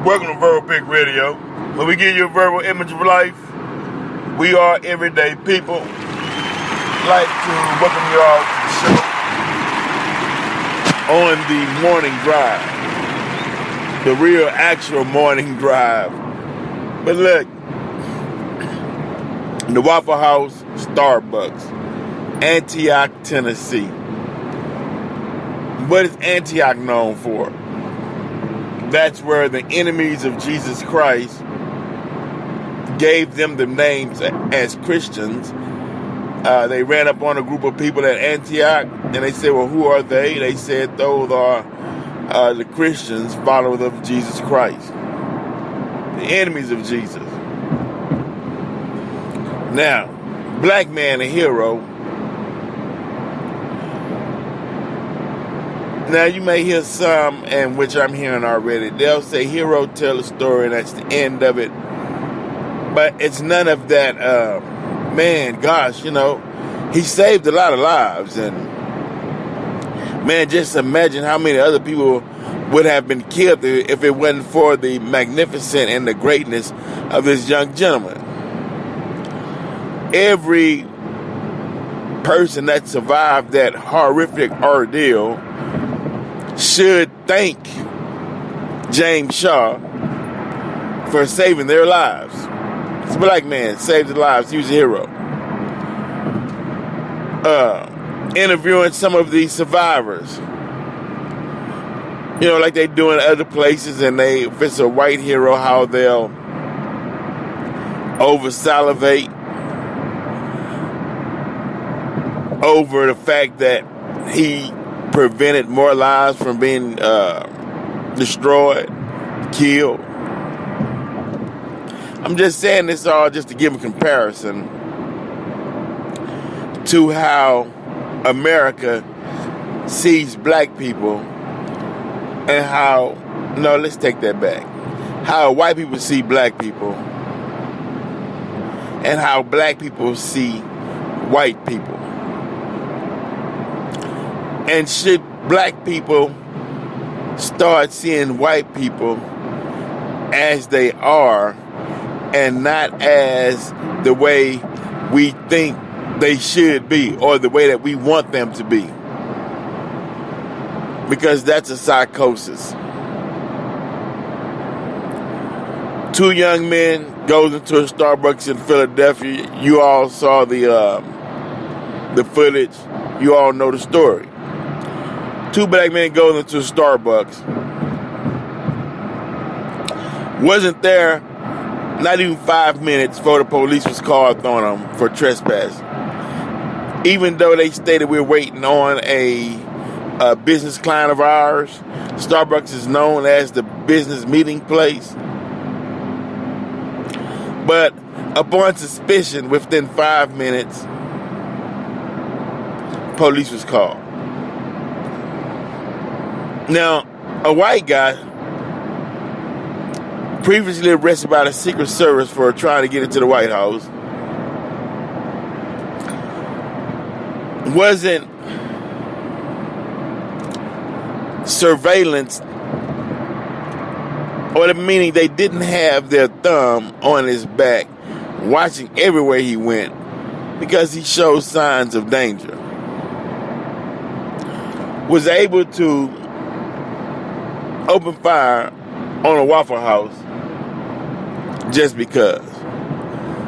Welcome to Verbal Pig Radio, where we give you a verbal image of life. We are everyday people. I'd like to welcome you all to the show on the morning drive, the real actual morning drive. But look, the Waffle House, Starbucks, Antioch, Tennessee. What is Antioch known for? That's where the enemies of Jesus Christ gave them the names as Christians. They ran up on a group of people at Antioch, and they said, well, who are they? They said, those are the Christians, followers of Jesus Christ, the enemies of Jesus. Now, black man, a hero. Now, you may hear some, and which I'm hearing already, they'll say, hero tell a story, and that's the end of it. But it's none of that, man, gosh, he saved a lot of lives. And, man, just imagine how many other people would have been killed if it wasn't for the magnificence and the greatness of this young gentleman. Every person that survived that horrific ordeal should thank James Shaw for saving their lives. This black man saved their lives. He was a hero. Interviewing some of the survivors, like they do in other places, and if it's a white hero, how they'll over salivate over the fact that he prevented more lives from being destroyed, killed. I'm just saying this all just to give a comparison to how America sees black people and how, let's take that back, how white people see black people and how black people see white people. And should black people start seeing white people as they are and not as the way we think they should be or the way that we want them to be? Because that's a psychosis. Two young men goes into a Starbucks in Philadelphia. You all saw the footage. You all know the story. Two black men goes into Starbucks. Wasn't there not even 5 minutes before the police was called on them for trespass. Even though they stated we're waiting on a business client of ours, Starbucks is known as the business meeting place. But upon suspicion, within 5 minutes, police was called. Now, a white guy previously arrested by the Secret Service for trying to get into the White House wasn't surveillance, or meaning they didn't have their thumb on his back watching everywhere he went because he showed signs of danger. Was able to open fire on a Waffle House just because.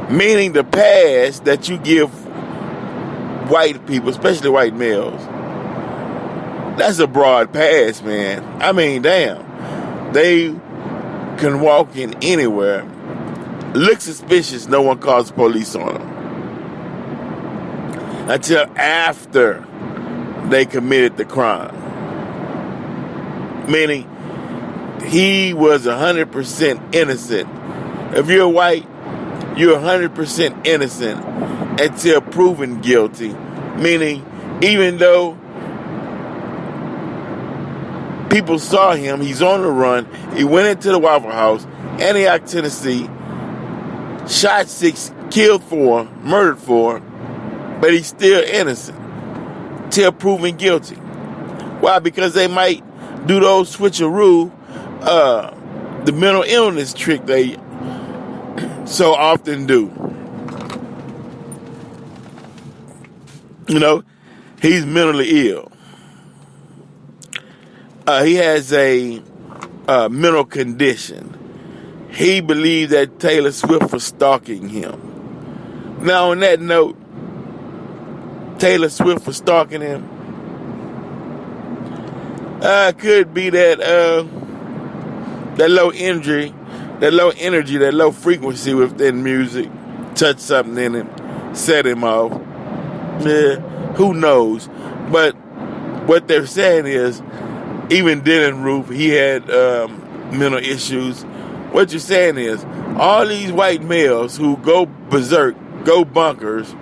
Meaning the pass that you give white people, especially white males, that's a broad pass, man. I mean, damn. They can walk in anywhere, look suspicious, no one calls the police on them. Until after they committed the crime. Meaning, he was 100% innocent. If you're white, you're 100% innocent until proven guilty. Meaning, even though people saw him, he's on the run, he went into the Waffle House, Antioch, Tennessee, shot 6, killed 4, murdered 4, but he's still innocent till proven guilty. Why? Because they might do those switcheroo, the mental illness trick they so often do. You know, he's mentally ill. He has a mental condition. He believed that Taylor Swift was stalking him. Now, on that note, Taylor Swift was stalking him. Could be that that low energy, that low frequency within music touched something in him, set him off. Yeah, who knows? But what they're saying is, even Dylan Roof, he had mental issues. What you're saying is, all these white males who go berserk, go bonkers,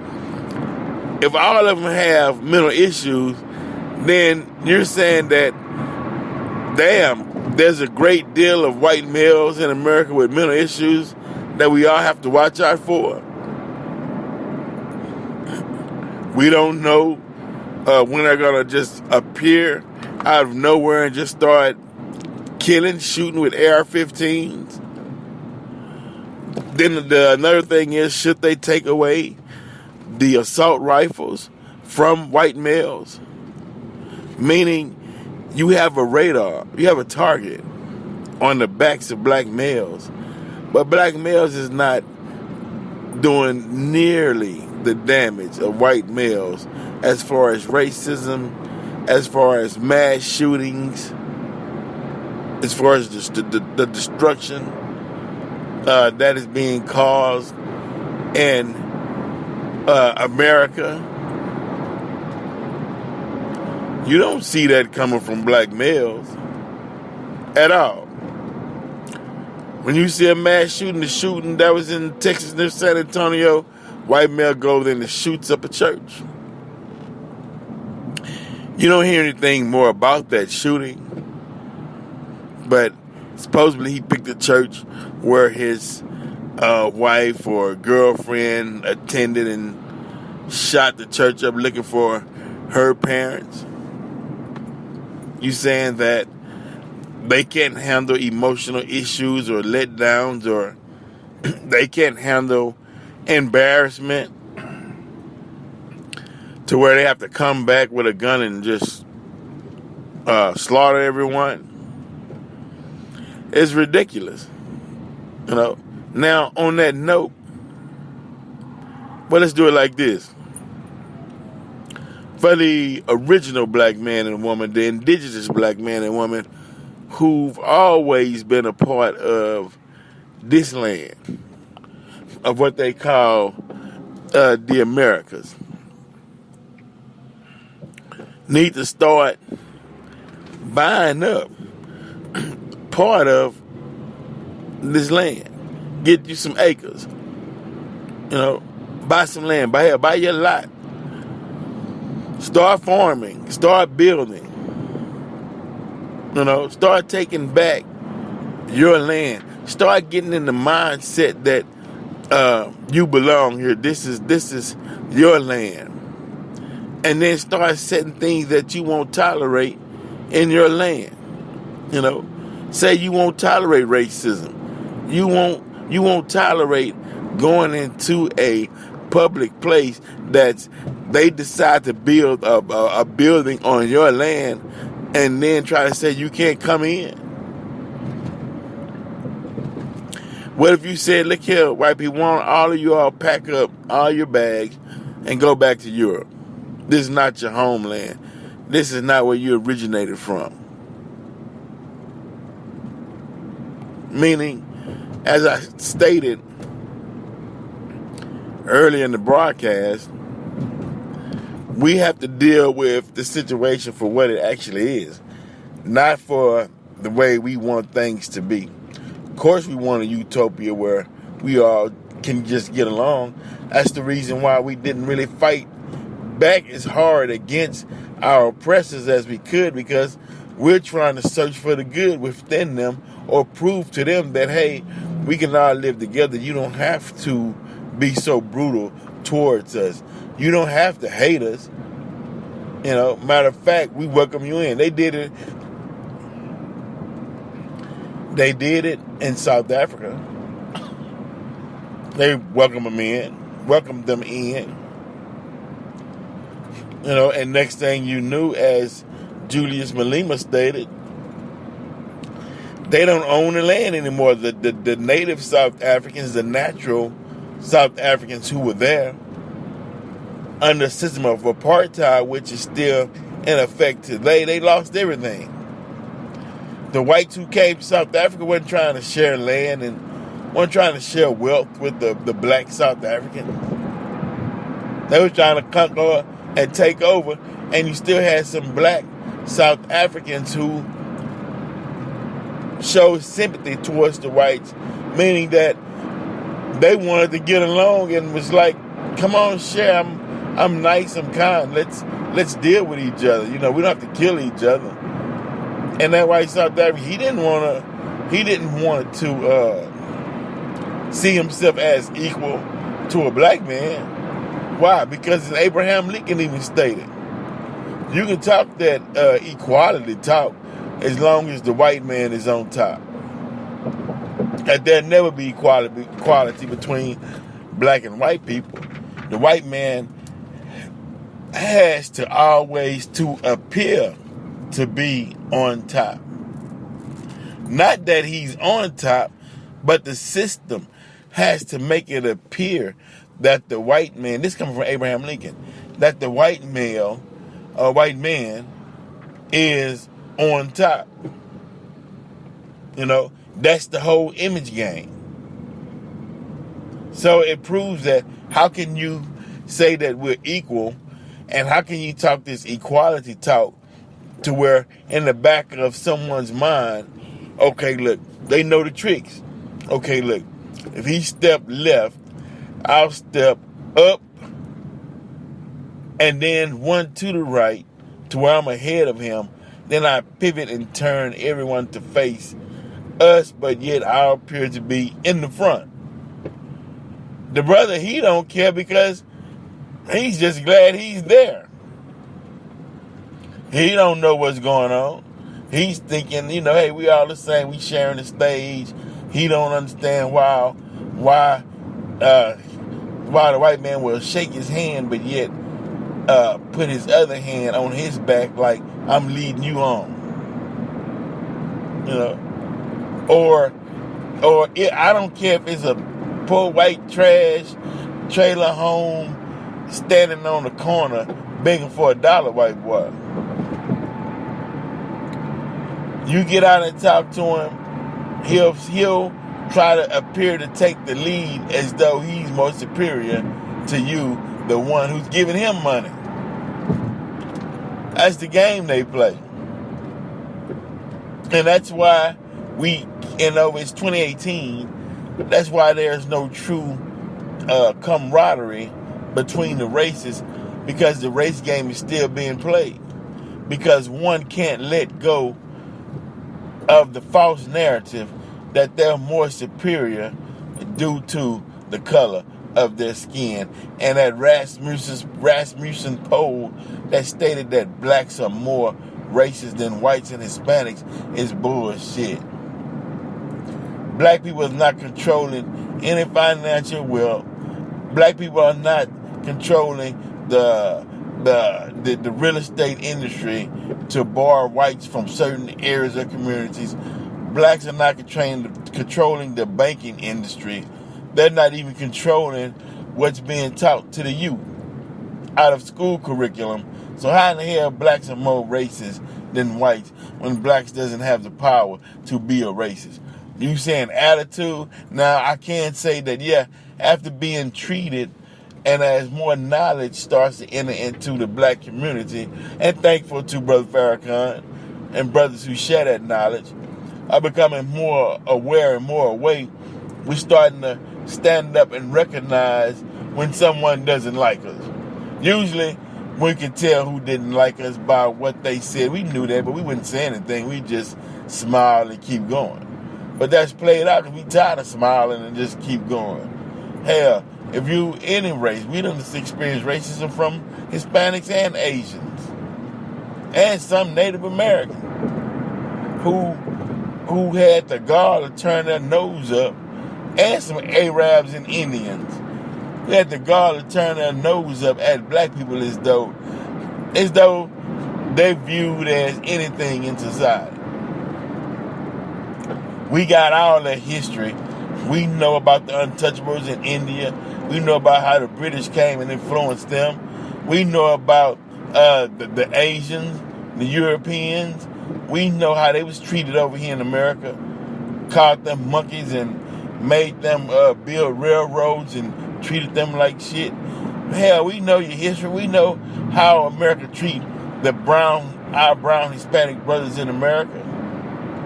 if all of them have mental issues, then you're saying that, damn, there's a great deal of white males in America with mental issues that we all have to watch out for. We don't know when they're going to just appear out of nowhere and just start killing, shooting with AR-15s. Then another thing is, should they take away the assault rifles from white males? Meaning, you have a radar, you have a target on the backs of black males. But black males is not doing nearly the damage of white males as far as racism, as far as mass shootings, as far as the destruction that is being caused in America. You don't see that coming from black males at all. When you see a mass shooting, the shooting that was in Texas near San Antonio, white male goes in and shoots up a church. You don't hear anything more about that shooting, but supposedly he picked a church where his wife or girlfriend attended and shot the church up looking for her parents. You saying that they can't handle emotional issues or letdowns, or they can't handle embarrassment to where they have to come back with a gun and just slaughter everyone? It's ridiculous. You know. Now, on that note, well, let's do it like this. For the original black man and woman, the indigenous black man and woman who've always been a part of this land, of what they call the Americas, need to start buying up part of this land. Get you some acres. You know, buy some land. Buy your lot. Start farming. Start building. You know, start taking back your land. Start getting in the mindset that you belong here. This is your land. And then start setting things that you won't tolerate in your land. You know, say you won't tolerate racism. You won't tolerate going into a public place that they decide to build a building on your land and then try to say you can't come in. What if you said, look here, white people, want all of you all pack up all your bags and go back to Europe. This is not your homeland. This is not where you originated from. Meaning, as I stated earlier in the broadcast, we have to deal with the situation for what it actually is, not for the way we want things to be. Of course, we want a utopia where we all can just get along. That's the reason why we didn't really fight back as hard against our oppressors as we could, because we're trying to search for the good within them or prove to them that, hey, we can all live together. You don't have to be so brutal towards us. You don't have to hate us. You know, matter of fact, we welcome you in. They did it They did it in South Africa. They welcomed them in. And next thing you knew, as Julius Malema stated, they don't own the land anymore. The native South Africans, the natural South Africans who were there under the system of apartheid, which is still in effect today, they lost everything. The whites who came to South Africa weren't trying to share land and weren't trying to share wealth with the black South Africans. They were trying to conquer and take over, and you still had some black South Africans who showed sympathy towards the whites, meaning that they wanted to get along and was like, come on, share, I'm nice, I'm kind, let's deal with each other. We don't have to kill each other. And that white South African, he didn't want to see himself as equal to a black man. Why? Because as Abraham Lincoln even stated, you can talk that equality talk as long as the white man is on top. And there'll never be equality between black and white people. The white man has to always to appear to be on top. Not that he's on top, but the system has to make it appear that the white man, this comes from Abraham Lincoln, that the white man is on top. That's the whole image game. So it proves that how can you say that we're equal, and how can you talk this equality talk to where in the back of someone's mind, okay, look, they know the tricks. Okay, look, if he stepped left, I'll step up and then one to the right to where I'm ahead of him. Then I pivot and turn everyone to face us, but yet I'll appear to be in the front. The brother, he don't care because he's just glad he's there. He don't know what's going on. He's thinking, hey, we all the same. We sharing the stage. He don't understand why the white man will shake his hand, but yet put his other hand on his back like I'm leading you on. Or I don't care if it's a poor white trash trailer home standing on the corner begging for $1, white boy. You get out and talk to him, he'll try to appear to take the lead as though he's more superior to you, the one who's giving him money. That's the game they play. And that's why it's 2018, that's why there's no true camaraderie between the races, because the race game is still being played. Because one can't let go of the false narrative that they're more superior due to the color of their skin. And that Rasmussen poll that stated that blacks are more racist than whites and Hispanics is bullshit. Black people are not controlling any financial wealth. Black people are not controlling the real estate industry to bar whites from certain areas of communities. Blacks are not controlling the banking industry. They're not even controlling what's being taught to the youth out of school curriculum. So how in the hell blacks are more racist than whites when blacks doesn't have the power to be a racist? You saying attitude? Now I can say that, after being treated and as more knowledge starts to enter into the black community, and thankful to Brother Farrakhan and brothers who share that knowledge, are becoming more aware and more awake, we're starting to stand up and recognize when someone doesn't like us. Usually, we can tell who didn't like us by what they said. We knew that, but we wouldn't say anything. We just smile and keep going. But that's played out because we tired of smiling and just keep going. Hell, if you any race, we don't experience racism from Hispanics and Asians. And some Native Americans who who had the gall to turn their nose up, and some Arabs and Indians who had the gall to turn their nose up at black people as though they're viewed as anything in society. We got all that history. We know about the untouchables in India. We know about how the British came and influenced them. We know about the Asians, the Europeans. We know how they was treated over here in America. Called them monkeys and made them build railroads and treated them like shit. Hell, we know your history. We know how America treat our brown Hispanic brothers in America.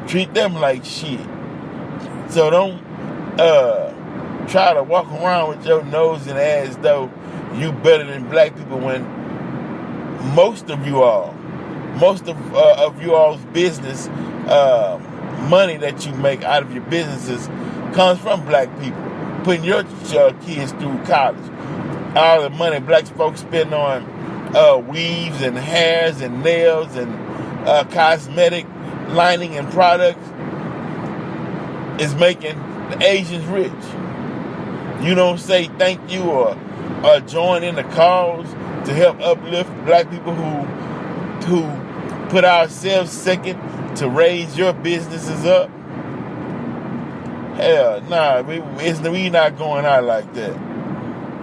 Treat them like shit. So don't try to walk around with your nose and as though you better than black people when most of you all's business money that you make out of your businesses comes from black people putting your kids through college. All the money black folks spend on weaves and hairs and nails and cosmetic lining and products is making the Asians rich. You don't say thank you or join in the cause to help uplift black people who put ourselves second to raise your businesses up. Hell, nah, we not going out like that.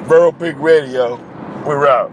Bro Pig Radio, we're out.